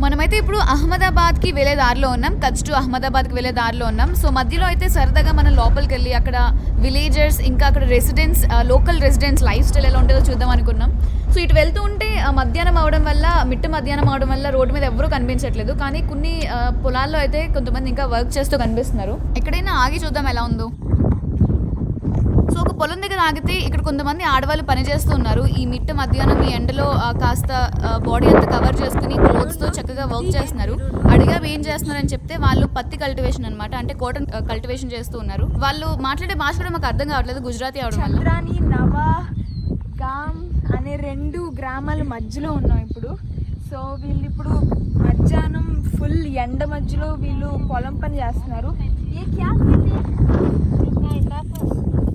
మనమైతే ఇప్పుడు అహ్మదాబాద్కి వెళ్ళే దారిలో ఉన్నాం. కచ్ టు అహ్మదాబాద్కి వెళ్ళే దారిలో ఉన్నాం. సో మధ్యలో అయితే సరదాగా మనం లోపలికి వెళ్ళి అక్కడ విలేజర్స్ ఇంకా అక్కడ residents local residents life style ఎలా ఉంటుందో చూద్దాం అనుకున్నాం. సో ఇటు వెళ్తూ ఉంటే మధ్యాహ్నం అవడం వల్ల మధ్యాహ్నం అవడం వల్ల రోడ్డు మీద ఎవరూ కనిపించట్లేదు. కానీ కొన్ని పొలాల్లో అయితే కొంతమంది ఇంకా వర్క్ చేస్తూ కనిపిస్తున్నారు. ఎక్కడైనా ఆగి చూద్దాం ఎలా ఉందో. సో ఒక పొలం దగ్గర ఆగితే ఇక్కడ కొంతమంది ఆడవాళ్ళు పనిచేస్తూ ఉన్నారు. ఈ మధ్యాహ్నం ఈ ఎండలో కాస్త బాడీ అంతా కవర్ చేసుకుని క్లోత్స్తో చక్కగా వర్క్ చేస్తున్నారు. అడిగా ఏం చేస్తున్నారు అని చెప్తే వాళ్ళు పత్తి కల్టివేషన్ అనమాట, అంటే కాటన్ కల్టివేషన్ చేస్తూ ఉన్నారు. వాళ్ళు మాట్లాడే భాష కూడా మాకు అర్థం కావట్లేదు, గుజరాతీ అవడం వల్ల. చంద్రాని నవాగామ్ అనే 2 గ్రామాల మధ్యలో ఉన్నాం ఇప్పుడు. సో వీళ్ళు ఇప్పుడు మధ్యాహ్నం ఫుల్ ఎండ మధ్యలో వీళ్ళు పొలం పని చేస్తున్నారు. ఏ క్యా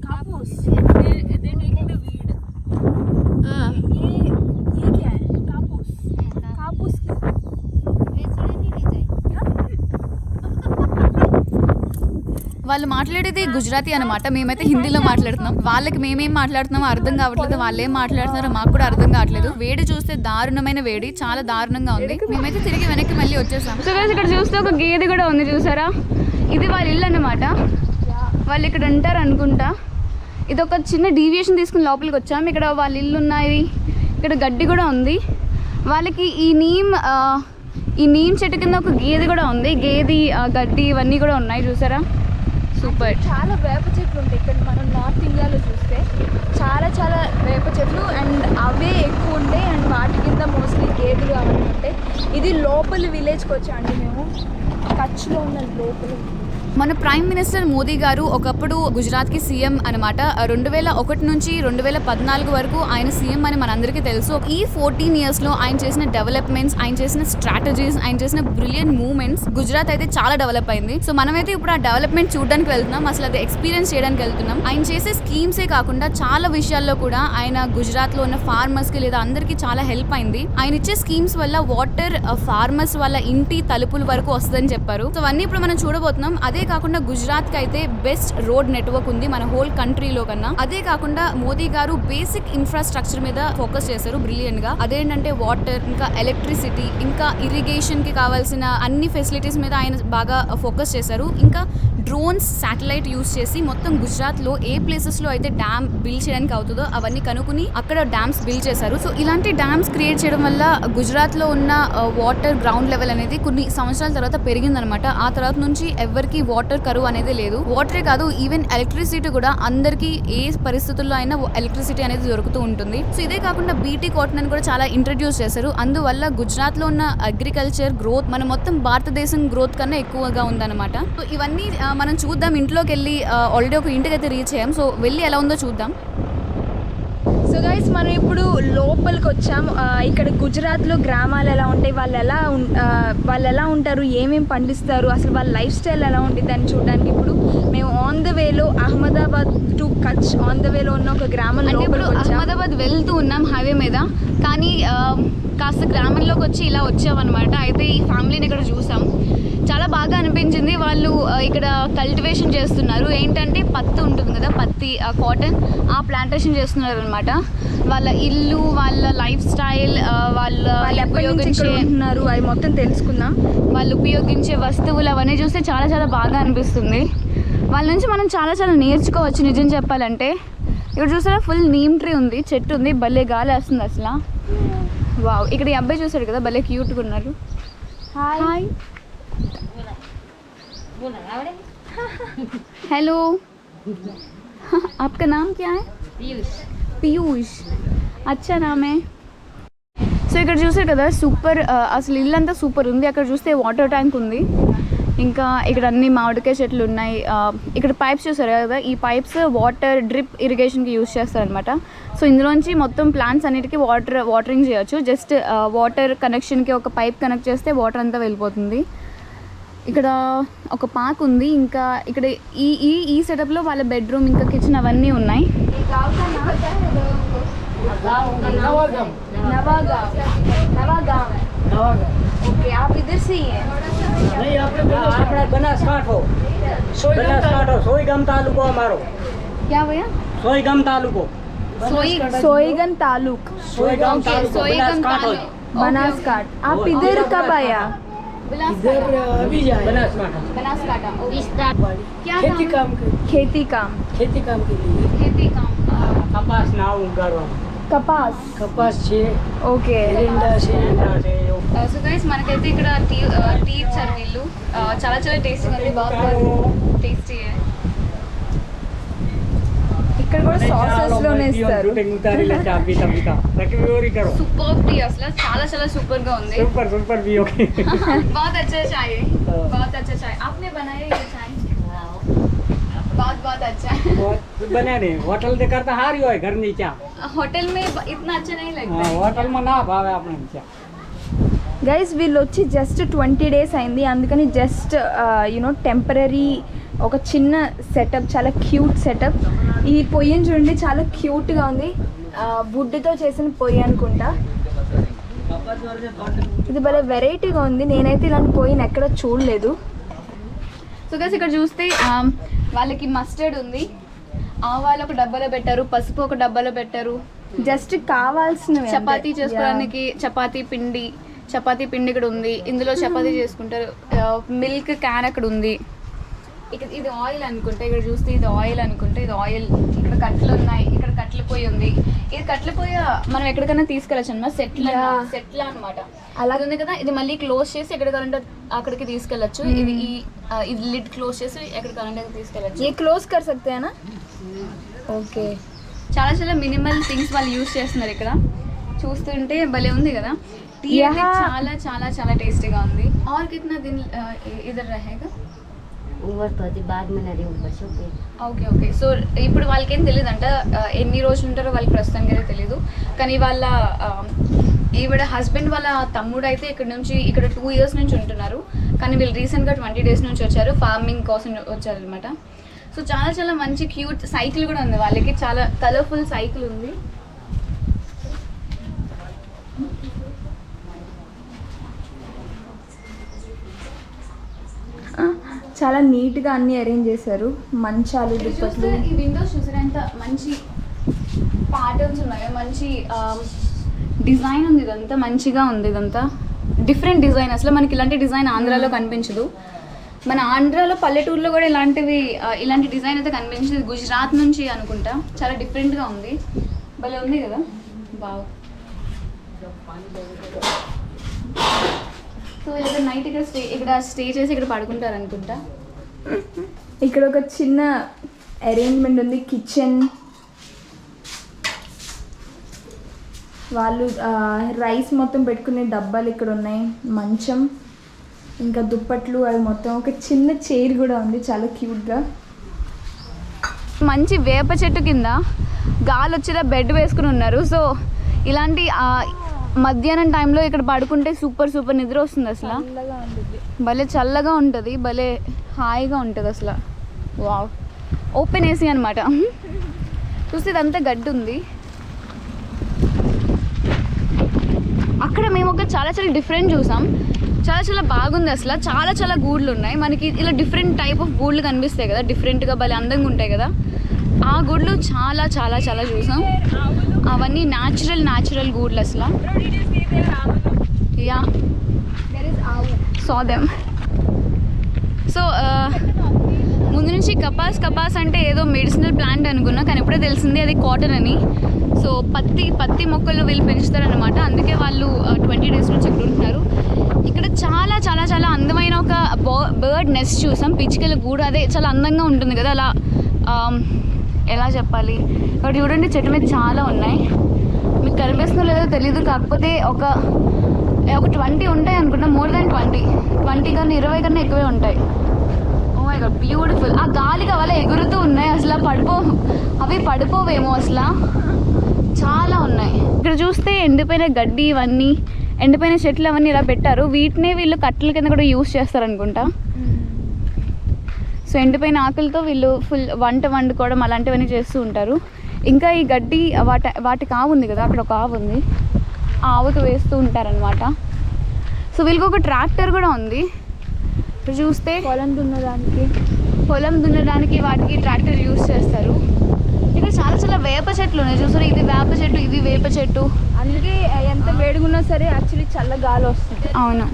कापूस they taking the weed ये क्या है कापूस వాళ్ళు మాట్లాడేది గుజరాతీ అనమాట. మేమైతే హిందీలో మాట్లాడుతున్నాం. వాళ్ళకి మేమేం మాట్లాడుతున్నామో అర్థం కావట్లేదు, వాళ్ళు ఏం మాట్లాడుతున్నారో మాకు కూడా అర్థం కావట్లేదు. వేడి చూస్తే దారుణమైన వేడి, చాలా దారుణంగా ఉంది. మేమైతే తిరిగి వెనక్కి మళ్ళీ వచ్చేసాం. సో ఇక్కడ చూస్తే ఒక గేదె కూడా ఉంది, చూసారా? ఇది వాళ్ళ ఇల్లు అన్నమాట. వాళ్ళు ఇక్కడ ఉంటారు అనుకుంటా. ఇది ఒక చిన్న డీవియేషన్ తీసుకుని లోపలికి వచ్చాం. ఇక్కడ వాళ్ళ ఇల్లు ఉన్నాయి, ఇక్కడ గడ్డి కూడా ఉంది. వాళ్ళకి ఈ నీమ్ చెట్టు కింద ఒక గేదె కూడా ఉంది. గేది గడ్డి ఇవన్నీ కూడా ఉన్నాయి, చూసారా? సూపర్. చాలా వేప చెట్లు ఉంటాయి ఇక్కడ. మనం నార్త్ ఇండియాలో చూస్తే చాలా వేప చెట్లు అండ్ అవే ఎక్కువ ఉంటాయి. అండ్ వాటి కింద మోస్ట్లీ గేదెలు అవన్నీ ఉంటాయి. ఇది లోపలి విలేజ్కి వచ్చామండి మేము, కచ్లో ఉన్న లోపలి. మన ప్రైమ్ మినిస్టర్ మోదీ గారు ఒకప్పుడు గుజరాత్కి సీఎం అనమాట. 2001 నుంచి 2014 వరకు ఆయన సీఎం అని మనందరికీ తెలుసు. ఈ 14 yearsలో ఆయన చేసిన డెవలప్మెంట్స్, ఆయన చేసిన స్ట్రాటజీస్, ఆయన చేసిన బ్రిలియంట్ మూవ్మెంట్స్, గుజరాత్ అయితే చాలా డెవలప్ అయింది. సో మనమైతే ఇప్పుడు ఆ డెవలప్మెంట్ చూడడానికి వెళ్తున్నాం, అసలు అది ఎక్స్పీరియన్స్ చేయడానికి వెళ్తున్నాం. ఆయన చేసే స్కీమ్సే కాకుండా చాలా విషయాల్లో కూడా ఆయన గుజరాత్లో ఉన్న ఫార్మర్స్కి లేదా అందరికీ చాలా హెల్ప్ అయింది. ఆయన ఇచ్చే స్కీమ్స్ వల్ల వాటర్ ఫార్మర్స్ వాళ్ళ ఇంటి తలుపుల వరకు వస్తుందని చెప్పారు. సో అవన్నీ ఇప్పుడు మనం చూడబోతున్నాం. అదే కాకుండా గుజరాత్ కి అయితే బెస్ట్ రోడ్ నెట్వర్క్ ఉంది మన హోల్ కంట్రీలో కన్నా. అదే కాకుండా మోదీ గారు బేసిక్ ఇన్ఫ్రాస్ట్రక్చర్ మీద ఫోకస్ చేశారు బ్రిలియంట్ గా. అదేంటంటే వాటర్, ఇంకా ఎలక్ట్రిసిటీ, ఇంకా ఇరిగేషన్ కి కావాల్సిన అన్ని ఫెసిలిటీస్ మీద ఆయన బాగా ఫోకస్ చేశారు. ఇంకా డ్రోన్స్, శాటిలైట్ యూస్ చేసి మొత్తం గుజరాత్ లో ఏ ప్లేసెస్ లో అయితే డ్యామ్ బిల్డ్ చేయడానికి అవుతుందో అవన్నీ కనుక్కుని అక్కడ డ్యామ్స్ బిల్డ్ చేశారు. సో ఇలాంటి డ్యామ్స్ క్రియేట్ చేయడం వల్ల గుజరాత్ లో ఉన్న వాటర్ గ్రౌండ్ లెవెల్ అనేది కొన్ని సంవత్సరాల తర్వాత పెరిగిందనమాట. ఆ తర్వాత నుంచి ఎవరికి వాటర్ కరువు అనేది లేదు. వాటరే కాదు, ఈవెన్ ఎలక్ట్రిసిటీ కూడా అందరికి ఏ పరిస్థితుల్లో అయినా ఎలక్ట్రిసిటీ అనేది దొరుకుతూ ఉంటుంది. సో ఇదే కాకుండా బీటీ కాటన్ అని కూడా చాలా ఇంట్రడ్యూస్ చేశారు. అందువల్ల గుజరాత్ లో ఉన్న అగ్రికల్చర్ గ్రోత్ మన మొత్తం భారతదేశం గ్రోత్ కన్నా ఎక్కువగా ఉందన్నమాట. సో ఇవన్నీ మనం చూద్దాం. ఇంట్లోకి వెళ్ళి ఆల్రెడీ ఒక ఇంటికి అయితే రీచ్ అయ్యాం. సో వెళ్ళి ఎలా ఉందో చూద్దాం. సో గైస్ మనం ఇప్పుడు లోపలికి వచ్చాం. ఇక్కడ గుజరాత్లో గ్రామాలు ఎలా ఉంటాయి, వాళ్ళు ఎలా ఉంటారు, ఏమేమి పండిస్తారు, అసలు వాళ్ళ లైఫ్ స్టైల్ ఎలా ఉంటుంది అని చూడడానికి ఇప్పుడు మేము ఆన్ ద వేలో Ahmedabad to Kutch on the వేలో ఉన్న ఒక గ్రామం లోపలికి వచ్చాం. అహ్మదాబాద్ వెళ్తూ ఉన్నాం హైవే మీద, కానీ కాస్త గ్రామంలోకి వచ్చి ఇలా వచ్చామన్నమాట. అయితే ఈ ఫ్యామిలీని ఇక్కడ చూసాం, చాలా బాగా అనిపించింది. వాళ్ళు ఇక్కడ కల్టివేషన్ చేస్తున్నారు. ఏంటంటే పత్తి ఉంటుంది కదా, పత్తి కాటన్, ఆ ప్లాంటేషన్ చేస్తున్నారు అనమాట. వాళ్ళ ఇల్లు, వాళ్ళ లైఫ్ స్టైల్, వాళ్ళు ఉపయోగించే అవి మొత్తం తెలుసుకుందాం. వాళ్ళు ఉపయోగించే వస్తువులు అవన్నీ చూస్తే చాలా చాలా బాగా అనిపిస్తుంది. వాళ్ళ నుంచి మనం చాలా చాలా నేర్చుకోవచ్చు నిజం చెప్పాలంటే. ఇక్కడ చూసారా ఫుల్ నీమ్ ట్రీ ఉంది, చెట్టు ఉంది, భలే గాలి వేస్తుంది అసలు. వావ్, ఇక్కడ ఈ అబ్బాయి చూసాడు కదా, భలే క్యూట్గా ఉన్నారు. హాయ్, हेलो, आपका नाम क्या है? पीयूष. अच्छा नाम है. సో ఇక్కడ చూసారు కదా సూపర్, అసలు ఇల్లంతా సూపర్ ఉంది. అక్కడ చూస్తే వాటర్ ట్యాంక్ ఉంది, ఇంకా ఇక్కడ అన్ని మామిడికాయ చెట్లు ఉన్నాయి. ఇక్కడ పైప్స్ చూసారు కదా, ఈ పైప్స్ వాటర్ డ్రిప్ ఇరిగేషన్కి యూజ్ చేస్తారనమాట. సో ఇందులోంచి మొత్తం ప్లాంట్స్ అన్నిటికీ వాటరింగ్ చేయొచ్చు. జస్ట్ వాటర్ కనెక్షన్కి ఒక పైప్ కనెక్ట్ చేస్తే వాటర్ అంతా వెళ్ళిపోతుంది. ఇక్కడ ఒక పార్క్ ఉంది. ఇంకా ఇక్కడ ఈ సెటప్లో వాళ్ళ బెడ్రూమ్, ఇంకా కిచెన్ అవన్నీ ఉన్నాయి. ओके, आप इधर से ही हैं? नहीं, अपना बनासकांठा सोईगाम तालुको हमारो. क्या भैया? सोईगाम तालुको. सोईगम तालुक. सोईगाम तालुको. बनासकाट आप इधर कब आया इधर अभी जाए बनासकांठा बनासकांठा क्या खेती काम के खेती काम खेती काम के लिए खेती काम कपास ना उगाड़वा कपास कपास छे ओके एरंडा छे సో గైస్ మనకైతే ఇక్కడ టీ ఇచ్చారు వీళ్ళు చాలా చాలా టేస్టీగా ఉంది బాగా టేస్టీ ఇక్కడ కూడా సాసెస్ లోనే ఇస్తారు उतारी ले चाबी तभी का ताकि व्योरी करो సూపర్ టీ అసలు చాలా చాలా సూపర్ గా ఉంది सुपर सुपर भी ओके बहुत अच्छा चाय है बहुत अच्छा चाय आपने बनाया ये चाय बहुत बहुत अच्छा है बने नहीं होटल दे करता हारी होय घर नीचा होटल में इतना अच्छा नहीं लगता हां है होटल में ना भावे आपने नीचा గైస్ వీళ్ళు వచ్చి జస్ట్ 20 డేస్ అయింది అందుకని జస్ట్ యూనో టెంపరీ ఒక చిన్న సెటప్ చాలా క్యూట్ సెటప్ ఈ పొయ్యిని చూడండి చాలా క్యూట్గా ఉంది వుడ్తో చేసిన పొయ్యి అనుకుంటా ఇది భలే వెరైటీగా ఉంది నేనైతే ఇలాంటి పొయ్యిని ఎక్కడ చూడలేదు సో గైస్ ఇక్కడ చూస్తే వాళ్ళకి మస్టర్డ్ ఉంది ఆవాలు ఒక డబ్బాలో పెట్టారు పసుపు ఒక డబ్బాలో పెట్టారు జస్ట్ కావాల్సిన చపాతీ చేసుకోవడానికి చపాతీ పిండి ఇక్కడ ఉంది ఇందులో చపాతీ చేసుకుంటారు మిల్క్ క్యాన్ అక్కడ ఉంది ఇది ఆయిల్ అనుకుంటా ఇక్కడ చూస్తే ఇది ఆయిల్ అనుకుంటా ఇది ఆయిల్ ఇక్కడ కట్టెలు ఉన్నాయి ఇక్కడ కట్టెల పొయ్యి ఉంది ఇది కట్టెల పొయ్యి మనం ఎక్కడికైనా తీసుకెళ్ళచ్చు అన్నమాట సెట్లా అనమాట అలా ఉంది కదా ఇది మళ్ళీ క్లోజ్ చేసి ఎక్కడ కావాలంటే అక్కడికి తీసుకెళ్ళచ్చు ఇది ఇది లిడ్ క్లోజ్ చేసి ఎక్కడ కావాలంటే తీసుకెళ్ళచ్చు ఏ క్లోజ్ కర్ సక్తేనా ఓకే చాలా చాలా మినిమల్ థింగ్స్ వాళ్ళు యూజ్ చేస్తున్నారు ఇక్కడ చూస్తుంటే భలే ఉంది కదా టీ చాలా చాలా చాలా టేస్టీగా ఉంది और कितना दिन इधर रहेगा ऊपर तो अभी बाद में नहीं ऊपर से ఓకే ఓకే సో ఇప్పుడు వాళ్ళకేం తెలియదు అంట ఎన్ని రోజులు ఉంటారో వాళ్ళకి ప్రస్తుతానికి అయితే తెలియదు కానీ వాళ్ళ ఈవిడ హస్బెండ్ వాళ్ళ తమ్ముడు అయితే ఇక్కడ 2 ఇయర్స్ నుంచి ఉంటున్నారు కానీ వీళ్ళు రీసెంట్గా 20 డేస్ నుంచి వచ్చారు ఫార్మింగ్ కోసం వచ్చారనమాట సో చాలా చాలా మంచి క్యూట్ సైకిల్ కూడా ఉంది వాళ్ళకి చాలా కలర్ఫుల్ సైకిల్ ఉంది చాలా నీట్గా అన్నీ అరేంజ్ చేశారు మంచాలు దుప్పట్లు ఈ విండోస్ చూసారా ఎంత మంచి ప్యాటర్న్స్ ఉన్నాయో మంచి డిజైన్ ఉంది ఇదంతా మంచిగా ఉంది ఇదంతా డిఫరెంట్ డిజైన్ అసలు మనకి ఇలాంటి డిజైన్ ఆంధ్రాలో కనిపించదు మన ఆంధ్రాలో పల్లెటూరులో కూడా ఇలాంటి డిజైన్ అయితే కనిపించదు గుజరాత్ నుంచి అనుకుంటా చాలా డిఫరెంట్గా ఉంది భలే ఉంది కదా బాగా సో ఇక్కడ నైట్ ఇక్కడ స్టే చేసి ఇక్కడ పడుకుంటారు అనుకుంటా ఇక్కడ ఒక చిన్న అరేంజ్మెంట్ ఉంది కిచెన్ వాళ్ళు రైస్ మొత్తం పెట్టుకునే డబ్బాలు ఇక్కడ ఉన్నాయి మంచం ఇంకా దుప్పట్లు అవి మొత్తం ఒక చిన్న చైర్ కూడా ఉంది చాలా క్యూట్గా మంచి వేప చెట్టు కింద గాలి వచ్చేలా బెడ్ వేసుకుని ఉన్నారు సో ఇలాంటి మధ్యాహ్నం టైంలో ఇక్కడ పడుకుంటే సూపర్ సూపర్ నిద్ర వస్తుంది అసలు భలే చల్లగా ఉంటుంది భలే హాయిగా ఉంటుంది అసలు వావ్ ఓపెన్ ఏసీ అనమాట చూస్తే ఇదంతా గడ్డి ఉంది అక్కడ మేము ఒక చాలా చాలా డిఫరెంట్ చూసాం చాలా చాలా బాగుంది అసలు చాలా చాలా గూడ్లు ఉన్నాయి మనకి ఇలా డిఫరెంట్ టైప్ ఆఫ్ గూడ్లు కనిపిస్తాయి కదా డిఫరెంట్గా భలే అందంగా ఉంటాయి కదా ఆ గూడ్లు చాలా చాలా చాలా చూసాం అవన్నీ న్యాచురల్ గూడ్లు అసలు యా సా దెమ్ సో ముందు నుంచి కపాస్ అంటే ఏదో మెడిసినల్ ప్లాంట్ అనుకున్నా కానీ ఎప్పుడో తెలిసింది అది కాటన్ అని సో పత్తి మొక్కలు వీళ్ళు పెంచుతారనమాట అందుకే వాళ్ళు 20 డేస్ నుంచి ఇక్కడ ఉంటున్నారు ఇక్కడ చాలా చాలా చాలా అందమైన ఒక బర్డ్ నెస్ట్ చూసాం పిచ్చుకల గూడు అదే చాలా అందంగా ఉంటుంది కదా అలా ఎలా చెప్పాలి ఇక్కడ చూడండి చెట్టు మీద చాలా ఉన్నాయి మీకు కనిపిస్తుందో లేదో తెలీదు కాకపోతే ఒక 20 ఉంటాయి అనుకుంటా మోర్ దాన్ 20 కన్నా 20 కన్నా ఎక్కువే ఉంటాయి ఓ మై గాడ్ బ్యూటిఫుల్ ఆ గాలికి అలా ఎగురుతూ ఉన్నాయి అసలు అవి పడిపోవేమో అసలు చాలా ఉన్నాయి ఇక్కడ చూస్తే ఎండిపోయిన గడ్డి ఇవన్నీ ఎండిపోయిన చెట్లు అవన్నీ ఇలా పెట్టారు వీటినే వీళ్ళు కట్టెల కింద కూడా యూస్ చేస్తారు అనుకుంటా సో ఎండిపోయిన ఆకులతో వీళ్ళు ఫుల్ వంట వండుకోవడం అలాంటివన్నీ చేస్తూ ఉంటారు ఇంకా ఈ గడ్డి వాటికి ఆవు ఉంది కదా అక్కడ ఒక ఆవు ఉంది ఆ ఆవుకి వేస్తూ ఉంటారనమాట సో వీళ్ళకి ఒక ట్రాక్టర్ కూడా ఉంది ఇప్పుడు చూస్తే పొలం దున్నడానికి వాటికి ట్రాక్టర్ యూస్ చేస్తారు ఇక్కడ చాలా చాలా వేప చెట్లు ఉన్నాయి చూసారు, ఇది వేప చెట్టు, ఇది వేప చెట్టు. అందుకే ఎంత వేడిగున్నా సరే యాక్చువల్లీ చల్ల గాలి వస్తుంది. అవును.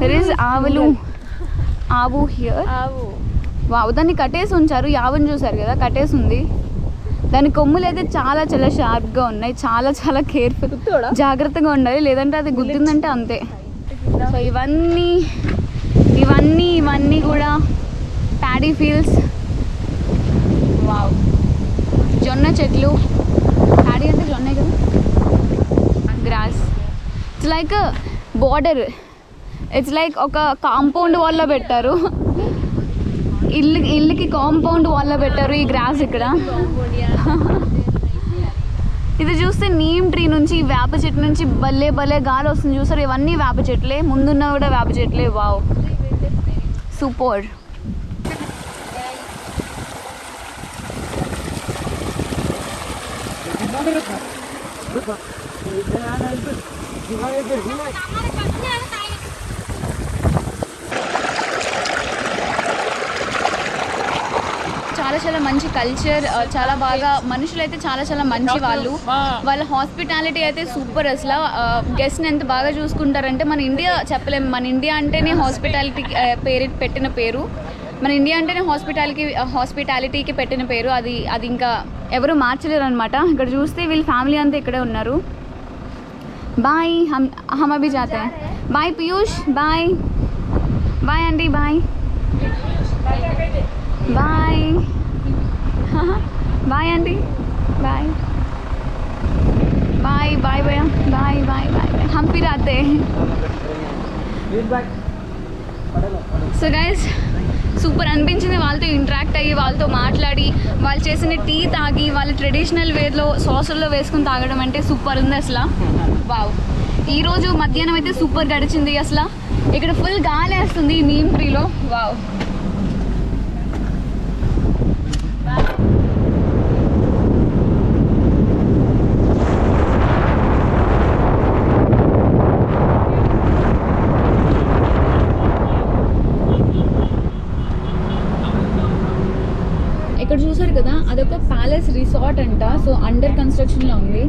దెర్ ఈస్ ఆవు హియర్. వావ్, దాన్ని కట్టేసి ఉంచారు. యావని చూసారు కదా, కట్టేసి ఉంది. దాని కొమ్ములు అయితే చాలా చాలా షార్ప్గా ఉన్నాయి. చాలా చాలా కేర్ఫుల్, జాగ్రత్తగా ఉండాలి, లేదంటే అది గుద్దిందంటే అంతే. సో ఇవన్నీ కూడా ప్యాడీ ఫీల్డ్స్. వావ్, జొన్న చెట్లు. ప్యాడీ అంటే జొన్నే కదా. Grass. It's like border. It's like ఒక కాంపౌండ్ వాల్లో పెట్టారు, ఇల్లుకి కాంపౌండ్ వాల్లో పెట్టారు ఈ గ్రాస్ ఇక్కడ. ఇది చూస్తే నీమ్ ట్రీ నుంచి, వేప చెట్టు నుంచి భలే భలే గాలి వస్తుంది చూసారు. ఇవన్నీ వేప చెట్లే, ముందున్న కూడా వేప చెట్లే. Wow, super. చాలా చాలా మంచి కల్చర్, చాలా బాగా మనుషులు అయితే చాలా చాలా మంచి వాళ్ళు. వాళ్ళ హాస్పిటాలిటీ అయితే సూపర్. అసలు గెస్ట్ని ఎంత బాగా చూసుకుంటారంటే మన ఇండియా చెప్పలేము. మన ఇండియా అంటేనే హాస్పిటాలిటీ పెట్టిన పేరు. మన ఇండియా అంటేనే హాస్పిటాలిటీకి పెట్టిన పేరు. అది ఇంకా ఎవరు మార్చలేరు అనమాట. ఇక్కడ చూస్తే వీళ్ళ ఫ్యామిలీ అంతా ఇక్కడే ఉన్నారు. బాయ్, హమ్ అభి జాతే హై. Bye Piyush, bye bye aunty, bye bye bye aunty, bye bye bye భయ్యా, బాయ్ బాయ్ బాయ్ బాయ్. హమ్ ఫిర్ ఆతే హై. సో గైస్, సూపర్ అనిపించింది వాళ్ళతో ఇంటరాక్ట్ అయ్యి, వాళ్ళతో మాట్లాడి, వాళ్ళు చేసిన టీ తాగి, వాళ్ళ ట్రెడిషనల్ వేలో సాసుల్లో వేసుకుని తాగడం అంటే సూపర్ ఉంది అసలు. వావ్, ఈరోజు మధ్యాహ్నం అయితే సూపర్ గడిచింది అసలు. ఇక్కడ ఫుల్ గాలి వేస్తుంది ఈ నీమ్ ట్రీలో. వావ్. ఇక్కడ చూసారు కదా, అదొక ప్యాలెస్ రిసార్ట్ అంట. సో అండర్ కన్స్ట్రక్షన్లో ఉంది.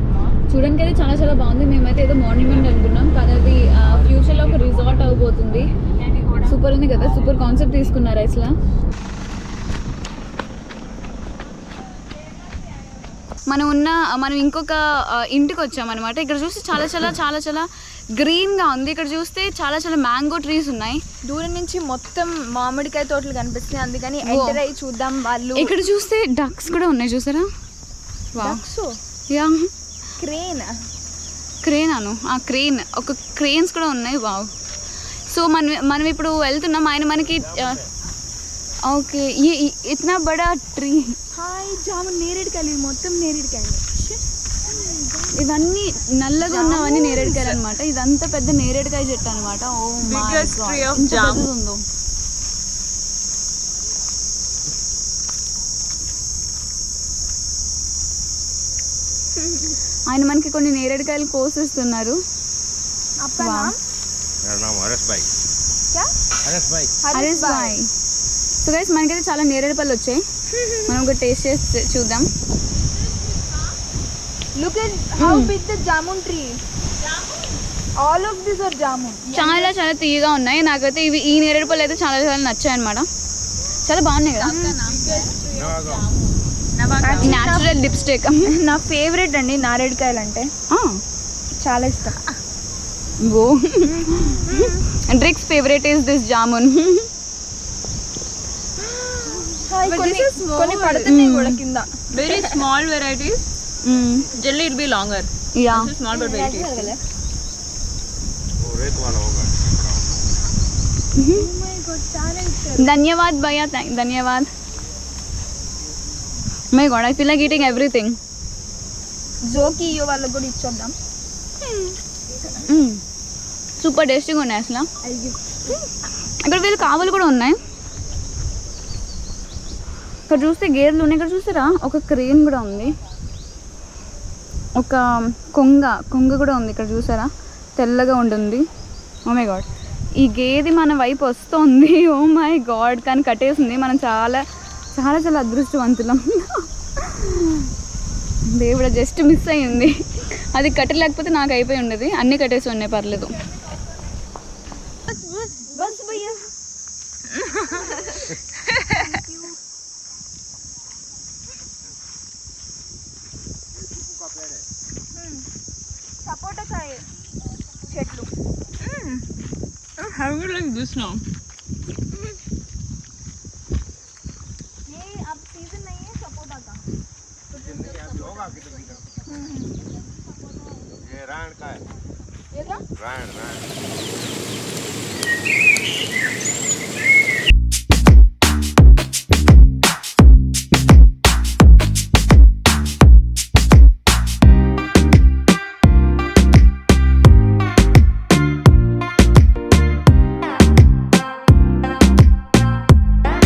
చూడడానికి అయితే చాలా చాలా బాగుంది. మేమైతే ఏదో మాన్యుమెంట్ అనుకున్నాం, కానీ అది ఫ్యూచర్లో ఒక రిసార్ట్ అవబోతుంది. సూపర్ ఉంది కదా, సూపర్ కాన్సెప్ట్ తీసుకున్నారు అసలు. మనం ఇంకొక ఇంటికి వచ్చామన్నమాట. ఇక్కడ చూస్తే చాలా చాలా చాలా చాలా గ్రీన్గా ఉంది. ఇక్కడ చూస్తే చాలా చాలా మ్యాంగో ట్రీస్ ఉన్నాయి. దూరం నుంచి మొత్తం మామిడికాయ తోటలు కనిపిస్తున్నాయి, అందుకని ఎంటర్ అయ్యి చూద్దాం. వాళ్ళు ఇక్కడ చూస్తే డక్స్ కూడా ఉన్నాయి చూసారా. యా, క్రేన్ అను, క్రేన్, ఒక క్రేన్స్ కూడా ఉన్నాయి. వావ్. సో మనం ఇప్పుడు వెళ్తున్నాం. ఆయన మనకి ఓకే, ఇతనా బడా ట్రీ. హాయ్, జామున్, నేరేడుకాయలు, మొత్తం నేరేడుకాయలు. ఇవన్నీ నల్లగా ఉన్నవన్నీ నేరేడుకాయలు అనమాట. ఇదంతా పెద్ద నేరేడుకాయ చెట్టు అనమాట. ఓ మై గాడ్, ఎంత పెద్దది ఉందో. ఆయన మనకి కొన్ని నేరేడుకాయలు కోసిస్తున్నారు. హరీష్ బాయ్. సో గైస్, మనకైతే చాలా నేరేడు పళ్ళు వచ్చాయి. మనం ఒక టేస్ట్ చేసి చూద్దాం. Look at how big the jamun tree. All of these are jamun. చాలా చాలా తీయగా ఉన్నాయి. నాకైతే ఈ నేరేడు పళ్ళు అయితే చాలా చాలా నచ్చాయి అనమాట. చాలా బాగున్నాయి కదా. న్యాచురల్ లిప్స్టిక్ నా ఫేవరెట్ అండి నారేడుకాయలు అంటే, చాలా ఇష్టం. ఓ, డ్రిక్స్ ఫేవరెట్ ఇస్ దిస్ జామున్. కొన్ని పడుతున్నాయి కూడా కింద. Very small varieties. Generally it will be longer. Yeah. This is small but very tasty. ధన్యవాద్ భయ్యా, ధన్యవాద్. My God, I feel like eating everything. జోకి వాళ్ళకి కూడా ఇచ్చొద్దాం. సూపర్ టేస్టీగా ఉన్నాయి అసలు. ఇక్కడ వీళ్ళు కావాలి కూడా ఉన్నాయి. ఇక్కడ చూస్తే గేర్లు ఉన్నాయి. ఇక్కడ చూసారా, ఒక క్రేన్ కూడా ఉంది, ఒక కొంగ కూడా ఉంది. ఇక్కడ చూసారా, తెల్లగా ఉంటుంది. ఓ మై గాడ్, ఈ గేది మన వైపు వస్తుంది. ఓ మై గాడ్, కానీ కట్టేసింది. మనం చాలా చాలా చాలా అదృష్టవంతులం. దేవుడు జస్ట్ మిస్ అయ్యింది. అది కట్టలేకపోతే నాకు అయిపోయి ఉండేది. అన్నీ కట్టేసి ఉన్నాయి, పర్లేదు. సపోటా కాయ చెట్లు. How do you like this now? ये अब सीजन नहीं है सपोटा का. ये राण का है. ये क्या? राण.